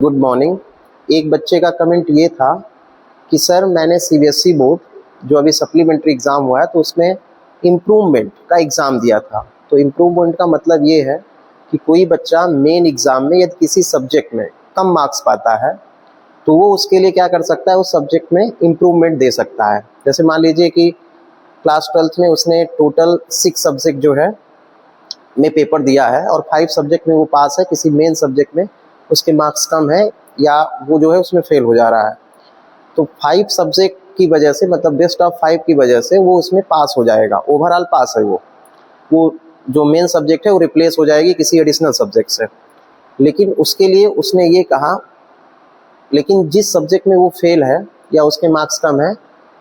Good morning. एक बच्चे का कमेंट ये था कि सर मैंने सीबीएसई बोर्ड जो अभी सप्लीमेंट्री एग्ज़ाम हुआ है तो उसमें इम्प्रूवमेंट का एग्ज़ाम दिया था। तो इम्प्रूवमेंट का मतलब ये है कि कोई बच्चा मेन एग्ज़ाम में यदि किसी सब्जेक्ट में कम मार्क्स पाता है तो वो उसके लिए क्या कर सकता है, उस सब्जेक्ट में इम्प्रूवमेंट दे सकता है। जैसे मान लीजिए कि क्लास 12th में उसने टोटल 6 सब्जेक्ट जो है में पेपर दिया है और 5 सब्जेक्ट में वो पास है, किसी मेन सब्जेक्ट में उसके मार्क्स कम है या वो जो है उसमें फेल हो जा रहा है, तो 5 सब्जेक्ट की वजह से मतलब बेस्ट ऑफ 5 की वजह से वो उसमें पास हो जाएगा, ओवरऑल पास है वो जो मेन सब्जेक्ट है वो रिप्लेस हो जाएगी किसी एडिशनल सब्जेक्ट से। लेकिन उसके लिए उसने ये कहा, लेकिन जिस सब्जेक्ट में वो फेल है या उसके मार्क्स कम है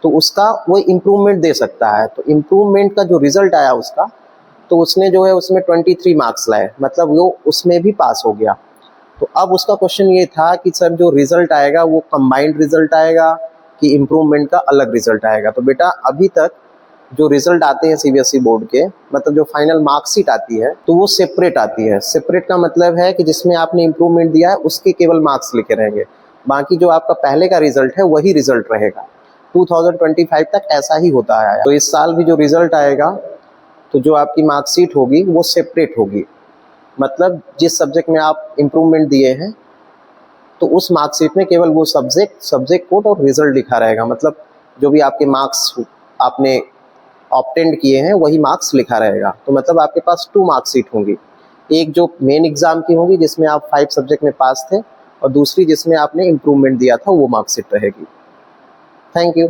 तो उसका वो इम्प्रूवमेंट दे सकता है। तो इम्प्रूवमेंट का जो रिजल्ट आया उसका, तो उसने जो है उसमें 23 मार्क्स लाए, मतलब वो उसमें भी पास हो गया। तो अब उसका क्वेश्चन ये था कि सर जो रिजल्ट आएगा वो कंबाइंड रिजल्ट आएगा कि इम्प्रूवमेंट का अलग रिजल्ट आएगा। तो बेटा अभी तक जो रिजल्ट आते हैं सीबीएसई बोर्ड के, मतलब जो फाइनल मार्कशीट आती है तो वो सेपरेट आती है। सेपरेट का मतलब है कि जिसमें आपने इम्प्रूवमेंट दिया है उसके केवल मार्क्स लिखे रहेंगे, बाकी जो आपका पहले का रिजल्ट है वही रिजल्ट रहेगा। 2025 तक ऐसा ही होता है। तो इस साल भी जो रिजल्ट आएगा तो जो आपकी मार्कशीट होगी वो सेपरेट होगी, मतलब जिस सब्जेक्ट में आप इम्प्रूवमेंट दिए हैं तो उस मार्कशीट में केवल वो सब्जेक्ट कोड और रिजल्ट लिखा रहेगा। मतलब जो भी आपके मार्क्स आपने ऑब्टेंड किए हैं वही मार्क्स लिखा रहेगा। तो मतलब आपके पास 2 मार्कशीट होंगी, एक जो मेन एग्जाम की होगी जिसमें आप 5 सब्जेक्ट में पास थे और दूसरी जिसमें आपने इम्प्रूवमेंट दिया था वो मार्कशीट रहेगी। Thank you.